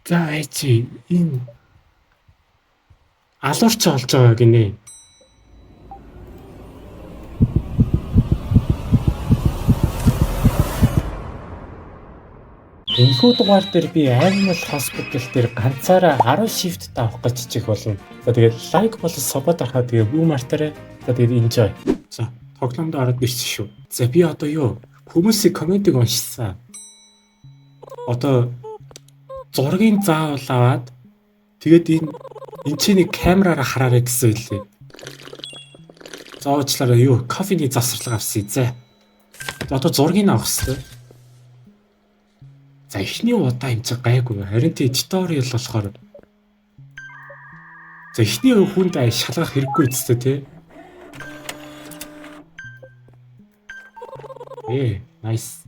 За чи энэ алуурч олж байгаа гинэ. Энэхүү дугаар дээр би Animal Hospital дээр ганцаараа 10 shift авах гэж чиг болно. За тэгээд лайк болон сабад арахаа тэгээ бүү мартаарай. За тэгээд enjoy. За тоглоомд ороод ирсэн шүү. За би одоо юу хүмүүсийн комментиг уншсан. Одоо зургийн заавал аваад тэгээд энэ чиний камераараа хараарай гэсэн үлээ. За уучлаарай юу кофений завсарлага авсан. За одоо зургийг авах хэрэгтэй. За эхний удаа юм чи гайгүй. Харин туториал болохоор за эхний хүнд шалгах хэрэггүй зү тэ. Nice.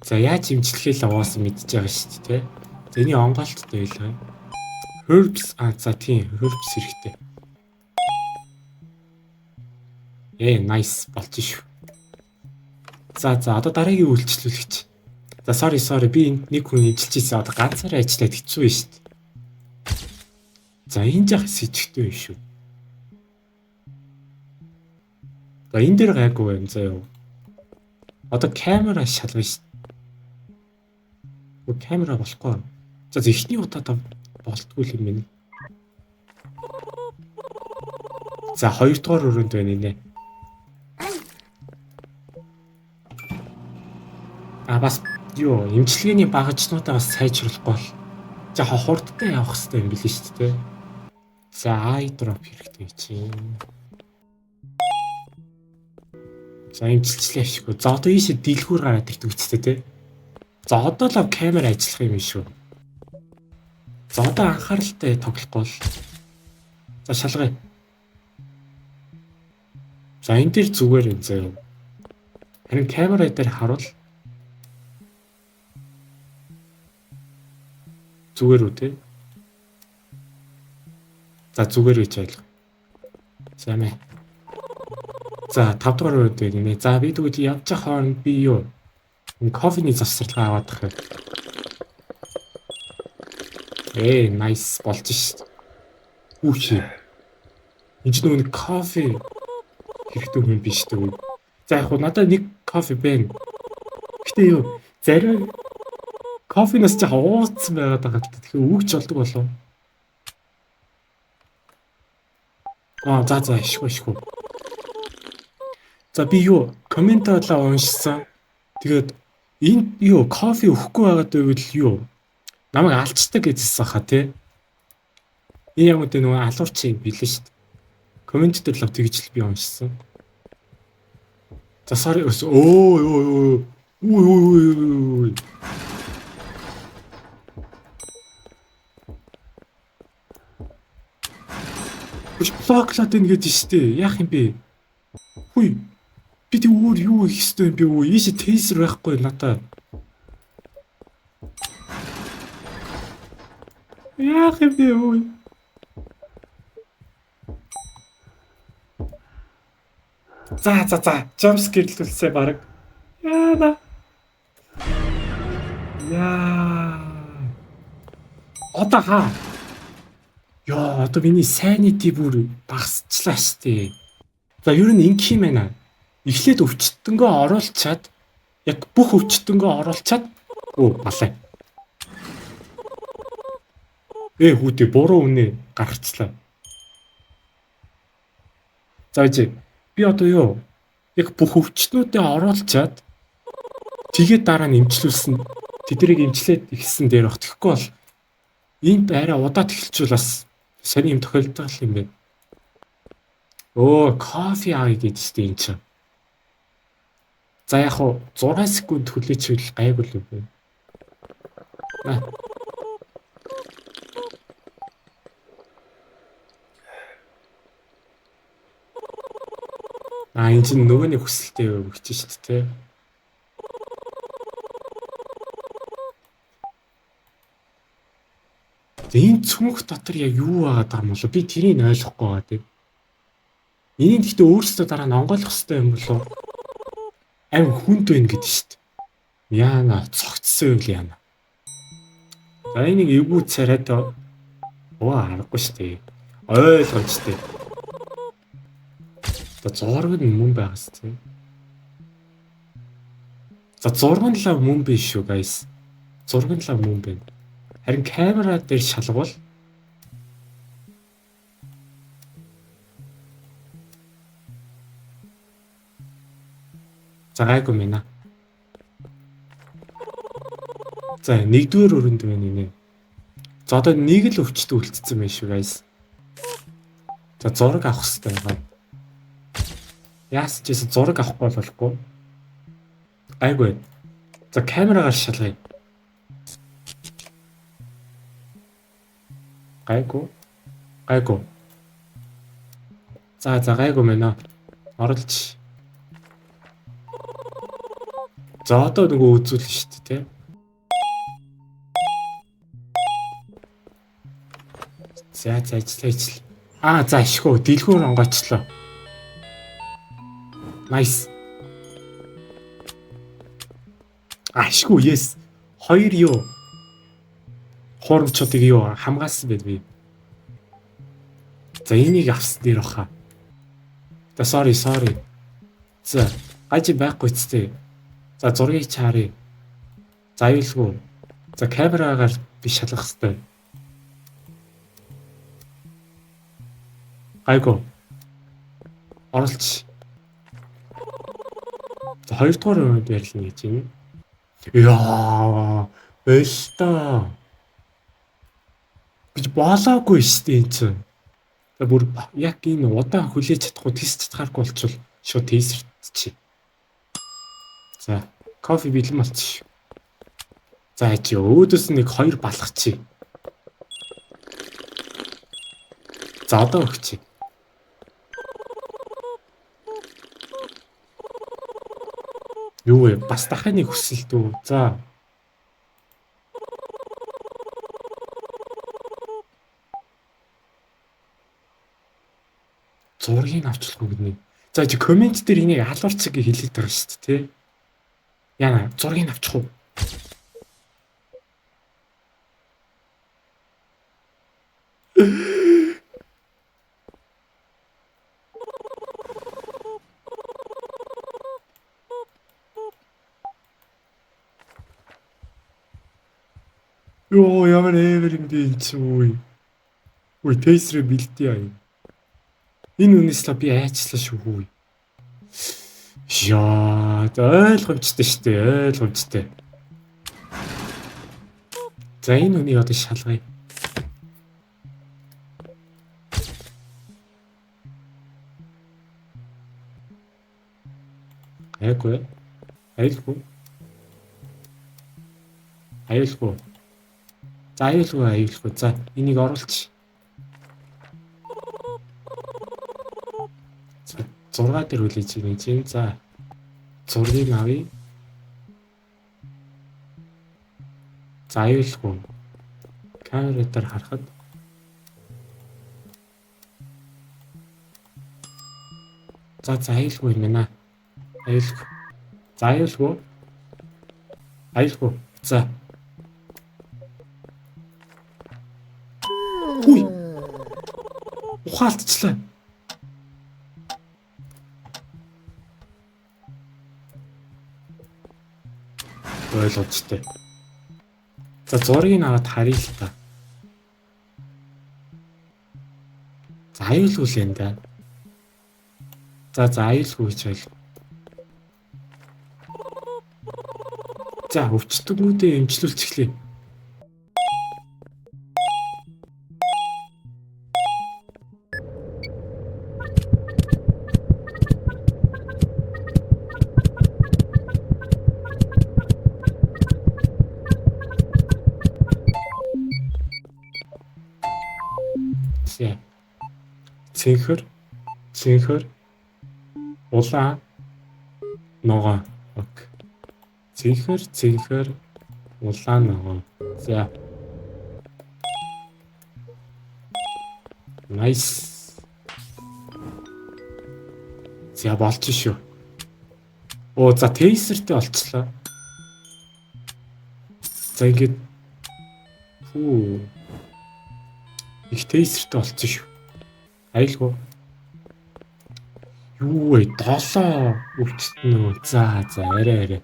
За яаж имжлэхээ л угаасан мэдчихэж байгаа шүү дээ тэ. За энэ онголттой байлаа. Herbs за тийм herbs хэрэгтэй. Nice болж шүү. За одоо дараагийн үйлчлүүлэгч. За sorry би энд нэг хүн ажиллаж ийсэн. Одоо ганцаараа ажиллаад хэцүү байна шүү дээ. За энэ жах сэжигтэй байна шүү. За энэ дээр гайгүй байна заа юу. Одоо камера шалгана шүү. Камера болохгүй. За эхний удаа болтгүй юм байна. За хоёрдугаар өрөөнд байна нэ. Бас юу эмчилгээний багажнуудаа бас сайжруулахгүй бол жоохон хурдтай явах хэрэгтэй юм билээ шүү дээ. За eye drop хэрэгтэй чинь. За эмчилчлээ ашиггүй. За одоо ийшээ дэлгүүр гараад ирдэг үстэй те. За одоо л камера ажиллах юм шүү. За одоо анхааралтай тоглохгүй бол. За шалгая. За энэ дээр зүгээр юм заяа. Харин камера дээр харуул. Зүгээр үү те. За зүгээр үеч айл. За мэ. За 5 дугаар өрөөнд байна нэ. За би тэгвэл явж хооронд би юу кофений завсарлага аваад тахыг. Nice болж шít. Үгүй. Энд ч нэг кофе хэрэгтэй хүн биш дээ. За яг надад нэг кофе байна. Гэтэ юу зарим кофенаас ч ууцсан байгаад байгаа гэдэг. Тэгэхээр өгч болдог болов. За ишгүй. За би юу комментаалаа уншсан. Тэгээд энд юу кофе өгөхгүй байгаад байвал юу намайг алчдаг гэжсэн хаа тий. Энэ яг үгүй нөгөө алуурчин билээ шүү дээ. Коммент дээр л тэгж л би уншсан. За sorry өө. Блоклаад байна гэж штэ. Яах юм бэ? Хүй. Би тэг өөр юу хийх ёстой юм бэ? Ийшээ тейсер байхгүй надаа. Яах юм бэ? За. Jump scare төлсэй баг. Одоо хаа? Одоо миний sanity бүр багасчлаа штэ. За ер нь инх юм байна. Эхлээд өвчтөнгөө оруулчаад яг бүх өвчтөнгөө оруулчаад балай. Хүүдээ буруу үнэ гаргачлаа. За би одоо юу яг бүх өвчтнүүдээ оруулчаад тэгээд дараа нь эмчлүүлсэн. Тэднийг эмчлээд ихсэн дээр бах. Тэгэхгүй бол энд арай удаад эхэлчихвэл бас сайн юм тохиолдол юм байна. Кофе авъя гэдэгтэй энэ чинь. За яг 6 секунд хүлээчихвэл гайгүй л юм байна. Энэ чинь нөгөөний хүсэлтэй өгч шүү дээ. Энэ цүнх дотор яг юу байгаа юм болов? Би тэрийг ойлгохгүй байгаа тийм. Энийг гэхдээ өөрсдөө дараа нь онгойлох хэрэгтэй юм болов? Ам хүнд байна гэдэг шүү дээ. Яана цогцсон үл яана. За энийг эвгүй царайд аргагүй шүү дээ. Ойлгомжтой. За зураг нь мөн байгаас тийм. За зураг нь л мөн биш шүү guys. Зураг нь л мөн байна. Харин камера дээр шалгавал за гайгүй мэнэ. За нэгдүгээр өрөнд байна нэ. За одоо нэг л өвчтөд үлдсэн байх шүү guys. За зураг авах хэрэгтэй байгаа. Яасан ч гэсэн зураг авахгүй болохгүй. Гайгүй. За камерагаар шалгая. Гайгүй. За гайгүй мэнэ. Оролж. За одоо нөгөө үзүүлнэ шүү дээ, тийм. За ажил. За ашгүй дэлгүүр онгочлоо. Nice. Ашгүй yes. Хоёр юу? Хоромчуудыг юу хамгаалсан байд би. За энийг авсан дээр баха. За sorry. За гажи байхгүй ч. За зургийг чаарыг. За аюулгүй. За камерагаар би шалгах хэрэгтэй. Гайгүй. Оролч. За хоёрдугаар өрөөнд ярилна гэж юм. Яа, элта. Бич болоогүй шүү дээ энэ чинь. За бүр яг энэ удаан хүлээж чадахгүй тест чадхааргүй болчихвол шууд тестч. За, кофе бэлэн болчих. За чи өөдөөс нэг 2 балгачих. За одоо өгч. Юу вэ? Бас дахин нэг хүсэл дүү. За. Зургийг авчлахгүй гэнэ. За чи комент дээр энийг алуурцыг хэлээд байгаа шүү дээ, тий? Яна, зургийг авчих уу? Йоо, ямар эвэр юм бэ чи үе. Үе тейсрэ бэлтээ аа. Энэ үнээс л би айчлаа шүү хүү. Яа, ойлгомжтой шүү дээ, ойлгомжтой. За энэ үнийг одоо шалгая. Аюулгүй. За аюулгүй. За энийг оруулж. 6 дээр үлээж нэг юм. За зургийг авъя. За аюулгүй. Камера дээр харахад за аюулгүй юм байна. Аюулгүй. За. Үй. Ухаалтчлаа. Ойлгомжтой. За зургийг аваад харъя л та. За аюулгүй л энэ да. За аюулгүй гэж байл. За өвчтгүүдээ эмчлүүлж эхлэе. Цэнхэр улаан ногоо. Ок. Цэнхэр улаан ногоо. За. Nice. За болж шүү. Оо за тейсертэй болчлоо. За ингээд хүү их тейсертэй болчихсон шүү. Аюулгүй. Юу вэ? 7 өвчтнөө. За арай.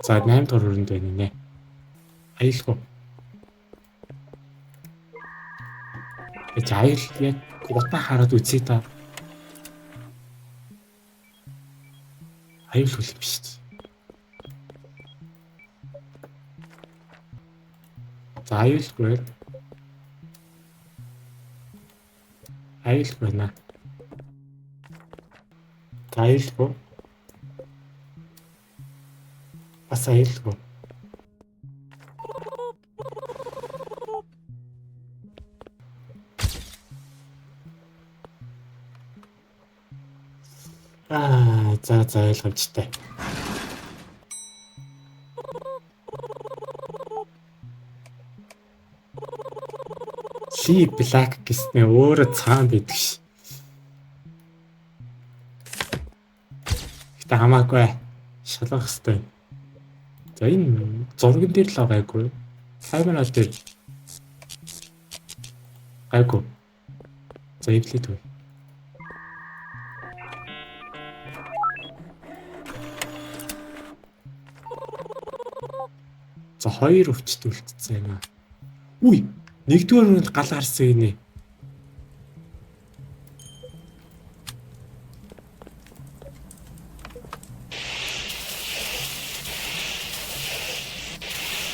За 8 дахь өрөөнд байна нэ. Аюулгүй. Аюул яг удаа хараад үзье та. Аюулгүй юм биш. За аюулгүй. Аюулгүй байна. Аюулгүй. Бас аюулгүй. За ойлгомжтой. Чи black гэснээр өөрөө цаана байдаг ш. Гэтэ хамаагүй шалгах хэвээр. За энэ зурган дээр л байгаагүй. Камера дээр гайгүй. За эвлээд үү. За 2 өвчт үлдсэн юм аа. Үй, 1-р өрөөнд гал харсан гинэ.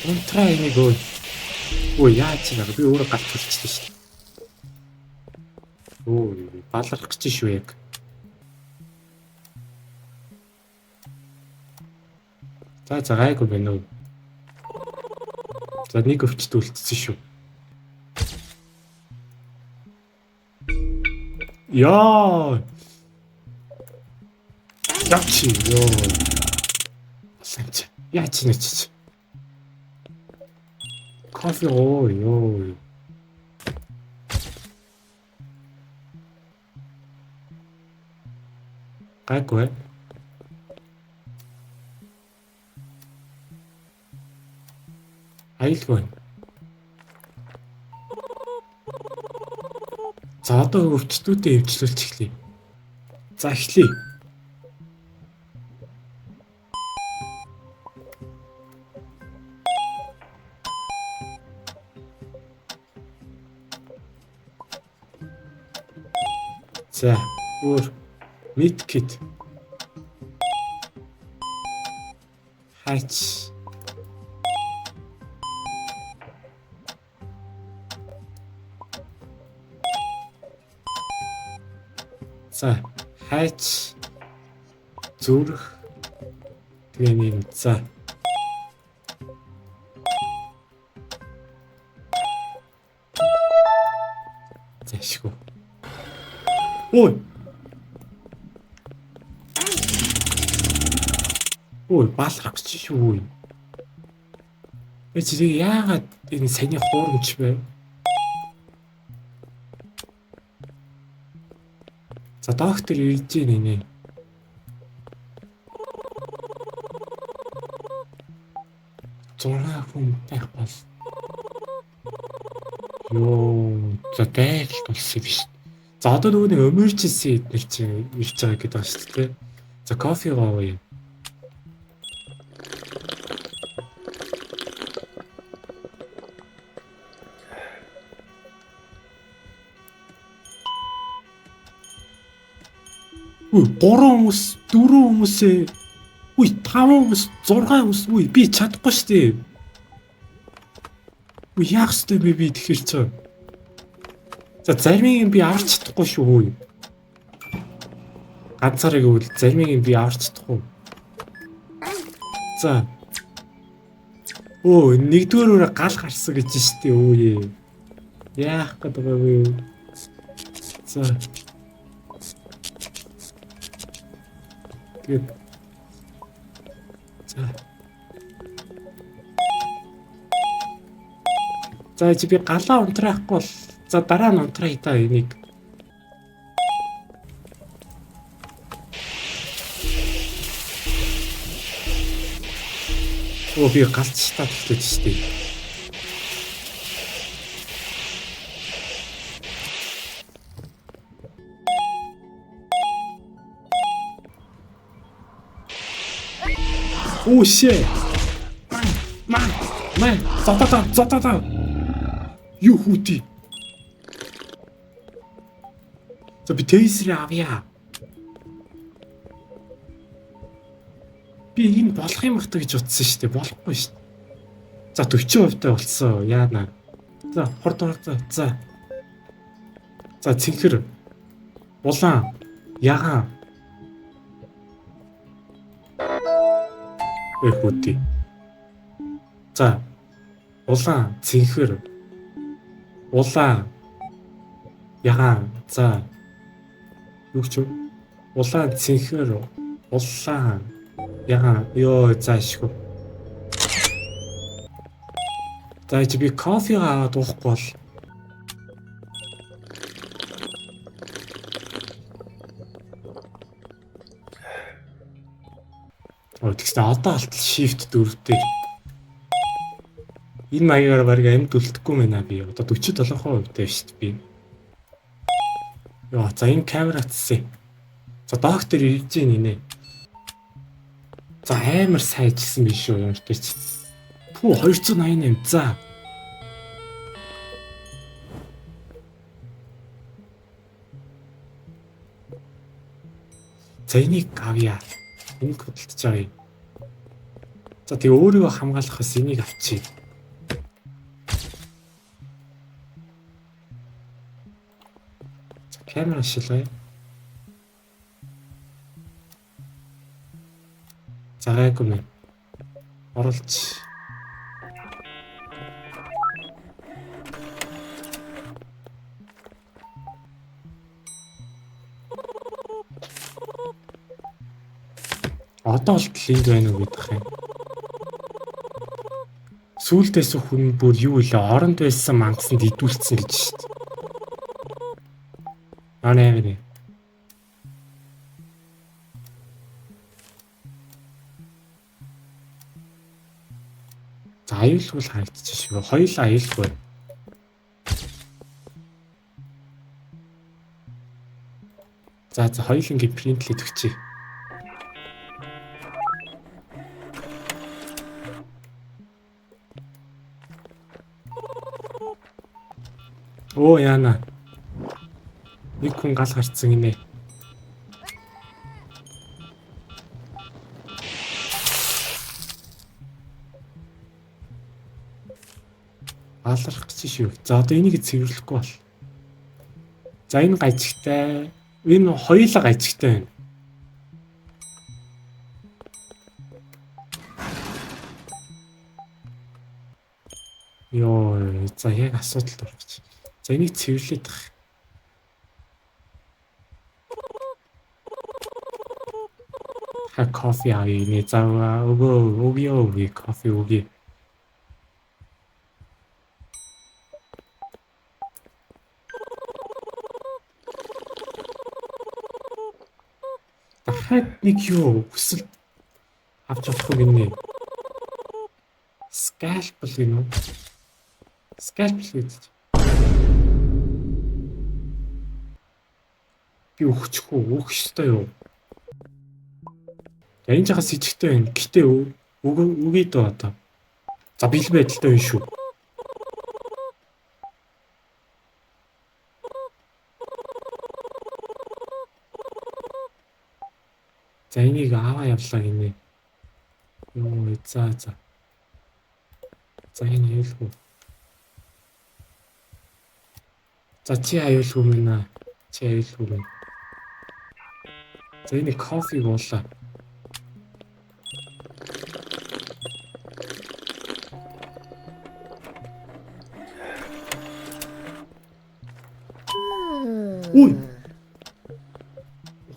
Унтраа энийг өө. Өө яаж юм бэ? Би өөрөө галт хүрчихсэн шүү дээ. Өө, баларх гэж шүү яг. За гайгүй байна уу? За нэг өвчт үлдсэн шүү. Яа! Яачи ёо. Санч. Яач нэч. Кофе ёо. Гайгүй. Аюулгүй. За одоо өвчтүүдээ эвчлүүлж эхлэе. За эхлэе. За өөр медкит. Хач. За хайч зүрх тэгээ нэг за зашгүй. Ой баалгах гэж шүү. Эцэг яагаад энэ саяны хуурамч бэ? За доктор ирж гинэ. Зураа хүн байх бол. Йоо, за дайралт болсон биш. За одоо нөгөө нэг emergency эднэр чинь ирж байгаа гэдэг байна шүү дээ. За кофе гоовъя. Үгүй 3 хүмүүс 4 хүмүүсээ үгүй 5 хүмүүс 6 хүмүүс үгүй би чадахгүй шүү дээ. Үгүй яах ёстой бэ би тэгэхээр ч. За заримыг би аварч чадахгүй шүү үгүй. Ганцаараа гэвэл заримыг би аварч чадахгүй. За. Оо 1-р гал гарсан гэж шүү дээ үгүй. Яах гээд байгаа вэ? За. Тэгээд за чи би галаа унтраахгүй бол За дараа нь унтраа та энийг. Оо би галч татчихлээ шүү дээ. Оо shit. Ман. Зотоо. Юу хүүти. За би тэйсрээ авъя. Би энэ болох юм бах гэж утсан шүү дээ. Болохгүй шүү дээ. За 40% таа болсон. Яана. За хорд. За. За цэнхэр. Улаан. Ягаан. Хүүти. За. Улаан, цэнхэр. Улаан. Ягаан. За. Юу ч вэ? Улаан, цэнхэр. Улаан. Ягаан. Ёо заашгүй. За би кофе аваад уухгүй бол. Тэгсэн одоо алтал shift 4-тэй. Энэ маягаар барыг амьд үлдэхгүй мэнэ би. Одоо 47% дээ шүү дээ би. Яа, за энэ камера атсан. За доктор ирж гин инэ. За амар сайжсан биш үү юм чи. Пүү 288. За. За энийг авъя. Энийг хөдөлж байгаа юм. За тэгээ өөрийгөө хамгаалахаас энийг авчий. За камера шилгая. За гайгүй мэн. Оролч. Одоо л линд байна уу гэдэг юм. Сүүлдээс хүн бүр юу илээ оронд байсан мангасанд идүүлсэн гэж шүү дээ. Анаа. За аюулгүй харагдчих шүү. Хоёулаа аюулгүй. За хоёулангийн принтлээд өгчий. Оо яана. Нэг хүн гал гарцсан гинэ. Алрах гэж шүү. За одоо энийг цэвэрлэхгүй бол. За энэ гажигтай. Энэ хоёулаа гажигтай байна. Йоо, за яг асуудалд орчих. За энийг цэвэрлээд тах. Ха кофе авъя. Не заа өгөө кофе өгье. Дахиад нэг юу хүсэл авч чадахгүй гинэ. Scalpel гинэ. Scalpel гэж. Би өгчихгүй өөх ёстой юу? Энэ жахас ижигтэй байна. Гэтэ үгүй дөө одоо. За бэлэн байдалтай байна шүү. За энийг аваа явлаа гинэ. Йоо за. За энэ аюулгүй. За чи аюулгүй мэнэ. Чи аюулгүй мэнэ. За энэ кофег уулаа. Үй.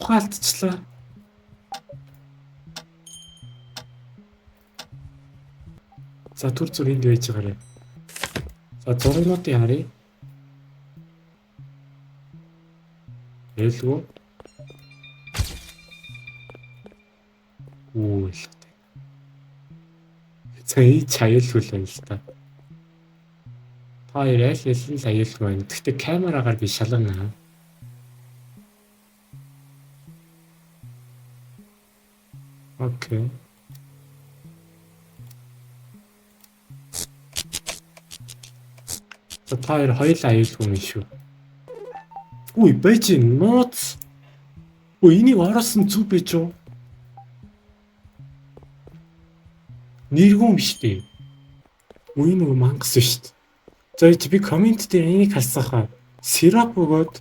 Ухаалтчлаа. За түр зүр энд байж байгаарай. За зургуудыг харъя. Ээлгүй. Үйл. Цай чаялгүй л байна л та. Та ял л аюулгүй байна. Гэхдээ камерагаар би шалгана. Окей. Та хоёр аюулгүй юм шүү. Үй байж нууц. Үй энийг оросон зүг байж юу? Нэргүүн биш дээ. Үй нэг мангас шүү дээ. За би комент дээр энийг харсахаа. Сироп өгөөд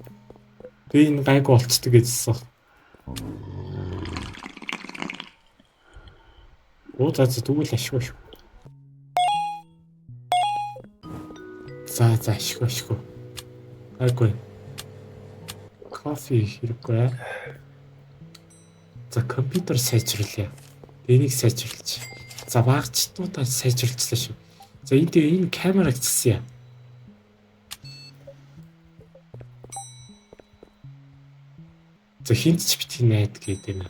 би энэ гайг болцдог гэжсэн. Оо за тэгвэл ашгүй шүү. За ашгүй. Айгүй. Кофе хэрэггүй. За компьютер сайжруулъя. Энийг сайжруулчих. За багцтуудаа сайжруулчихлаа шүү. За энэ камераг цэсэе. За хинт ч битгий найд гэдэг юм.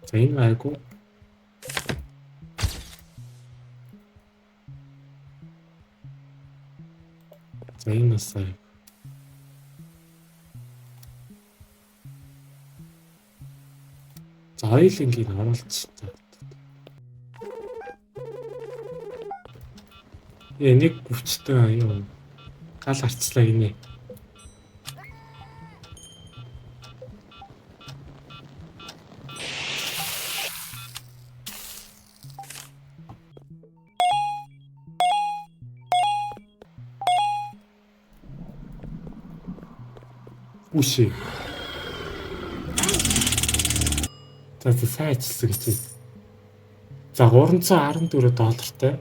За энэ айгу. За энэ насаа. За хоёулынгийг оруулчихсан. Нэг өвчтөн юу гал арчлаа гинэ. Үгүй. За сайн ажилласан гэж. За $314.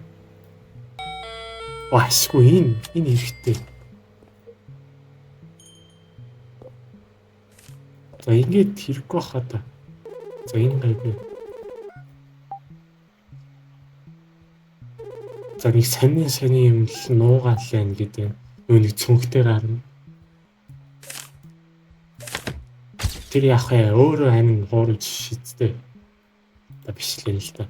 Ашгүй энэ хэрэгтэй. За ингэж хэрэггүй хаа та. За энэ гайгүй. За нэг сони юм л нуугаал байна гэдэг. Нэг цүнхтэй гарна. Тэр яах вэ? Өөрөө амин хуурж шийдтэй. Та бишлээ л та.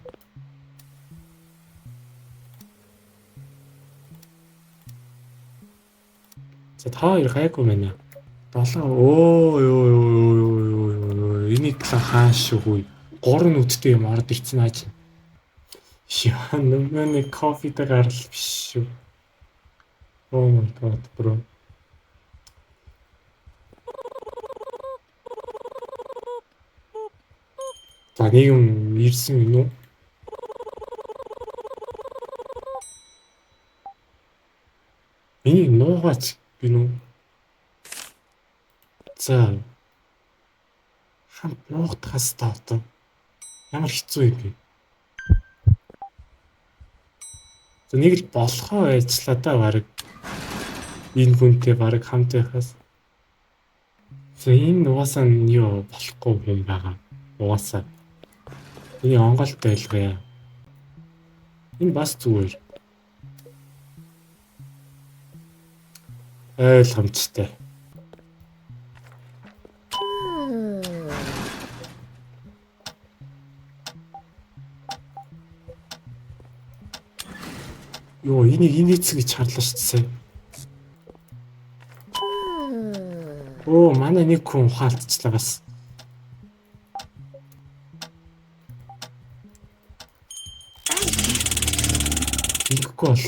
За та хоёр гайгүй байна. 7 энийг хаашгүй 3 нүдтэй юм орд ирсэн ааж. Яа нэг кофетэй гарал биш шүү. Oh my god bro. За нэг юм ирсэн юм уу? Энийг нуугаач гинүү. За хамт нуугдахаас таатан ямар хэцүү юм бэ? За нэг л болохоо ажиллаа да баг энэ хүнтэй баг хамт байхаас. За энэ угаасаа юу болохгүй юм байгаа. Угаасаа энэ онголт байлгая. Энэ бас зүгээр. Ойлгомжтой. Йоо, энийг гэж харлаа шүү дээ. Оо, манай нэг хүн ухаалтчлаа бас. Инггүй бол.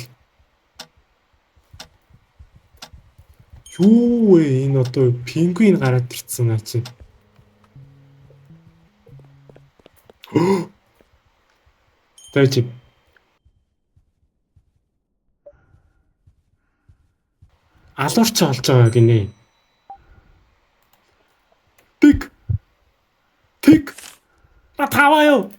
Юу вэ энэ одоо пингвин гараад ирсэн наа чи. Тэжи. Алуурч олж байгаа гинэ. Тик. Таваа.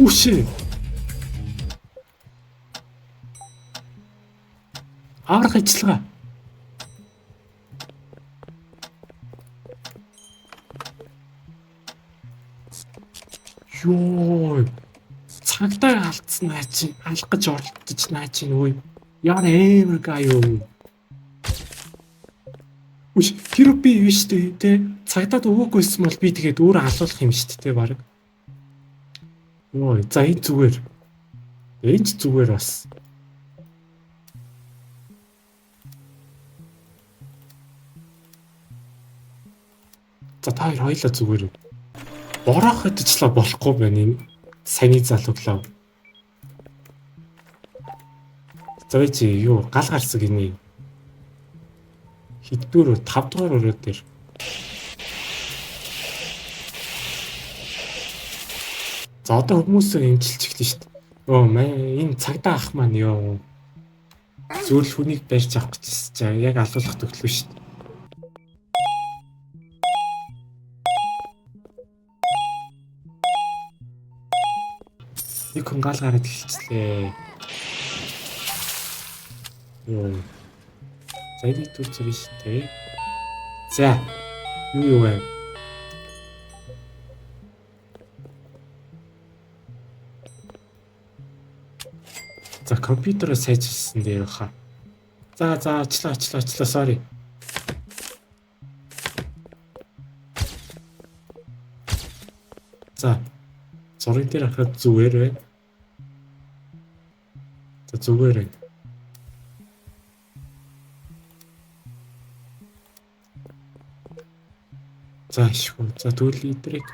Үгүй. Аврах ажиллагаа. Ёо. Цагтаа алдсан наа чи алах гэж оролдож наа чи нөө. Яа нээр гаяа. Үгүй тэр би юу штэ те цагдаад өгөөгүйсэн бол би тэгээд өөрөө алуулах юм штэ те баг. Йоо за энэ зүгээр. Энд зүгээр бас. За та хоёр хоёлаа зүгээр. Бороо хөдөжлөө болохгүй байна энэ саяны залууглаа. За чи юу гал гарсаг ini. Хэддүгээр 5 дугаар өрөө дээр. За одоо хүмүүсээ эмчилж эхлэв шүү дээ. Оо маа энэ цагдаа ах маань ёо. Зүгээр л хүнийг барьж авах гэж чаа. Яг алуулах төглөө шүү дээ. Нэг хүн гал гараад эхэлчихлээ. Ёо. Зайд төрч биш те. За. Юу вэ? За компьютероо сайжирсан дээр баха. За ачлаа sorry. За. Зураг дээр харахад зүгээр байна. За зүгээр байна. За шүү. За тэгвэл лидерийг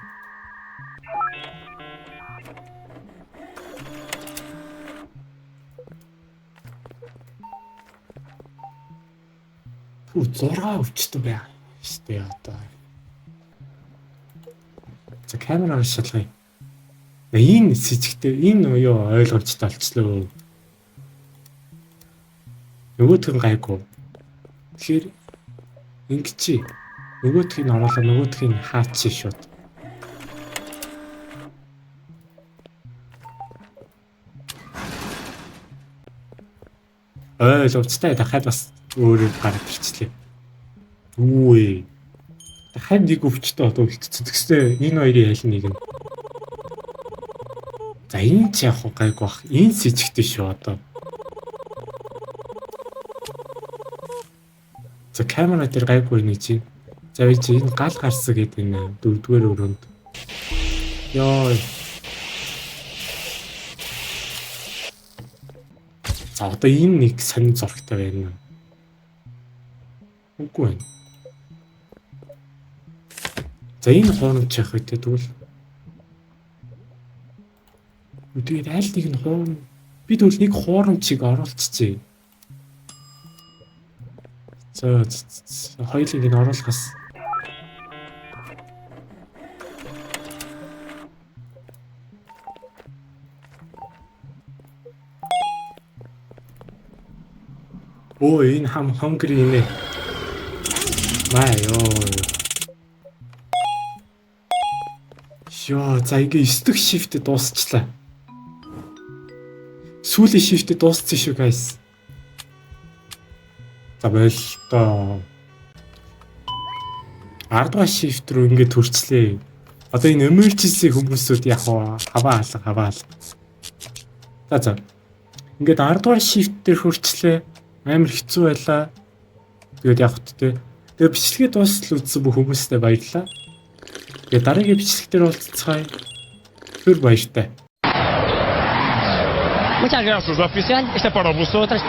Хүү 6 өвчтөн байна. Штэ одоо. За камераар шалгая. Энэ сэжигтэй энэ юу ойлгомжтой болчихлоо. Нөгөөдх нь гайгүй. Тэгэхээр ингэчи нөгөөдхийг оруулаа нөгөөдхийг хаачих шууд. Ойлгомжтой дахиад бас өөрөө гараад ирчихлээ. Үгүй. Дахиад нэг өвчтөд одоо үлдсэн. Тэгснэ энэ хоёрын айл нэг нь. За энэ ч яг гайгүй бах. Энэ сэжигтэй шүү одоо. За камера дээр гайгүй нэг чинь. За чи энэ гал гарсан гэдэг энэ 4-р өрөөнд. Ёо. За одоо энэ нэг сонин зурагтай байна. Үгүй байна. За энэ хуурамч явах үү тэгвэл. Тэгээд аль нэг нь хуурам. Би тэгвэл нэг хуурамчийг оруулчихъя. За хоёулыг нь оруулахаас. Оо энэ хангри нэ. Маа ёо. Ёо за ингээ 9 дэх шифт дуусчлаа. Сүүлийн шифт дууссан шүү guys. За болтой. 10 дугаар шифт рүү ингээ төрчлээ. Одоо энэ emergency хүмүүсүүд яг хаваа алга. За. Ингээд 10 дугаар шифт дээр хөрчлээ. Амар хэцүү байлаа. Тэгээд явах тэ. Тэгээд бичлэгээ дуустал үзсэн бүх хүмүүстээ баярлалаа. Тэгээд дараагийн бичлэг дээр уулзцгаая. Түр баяртай. Muchas gracias, oficial. Este para vosotras.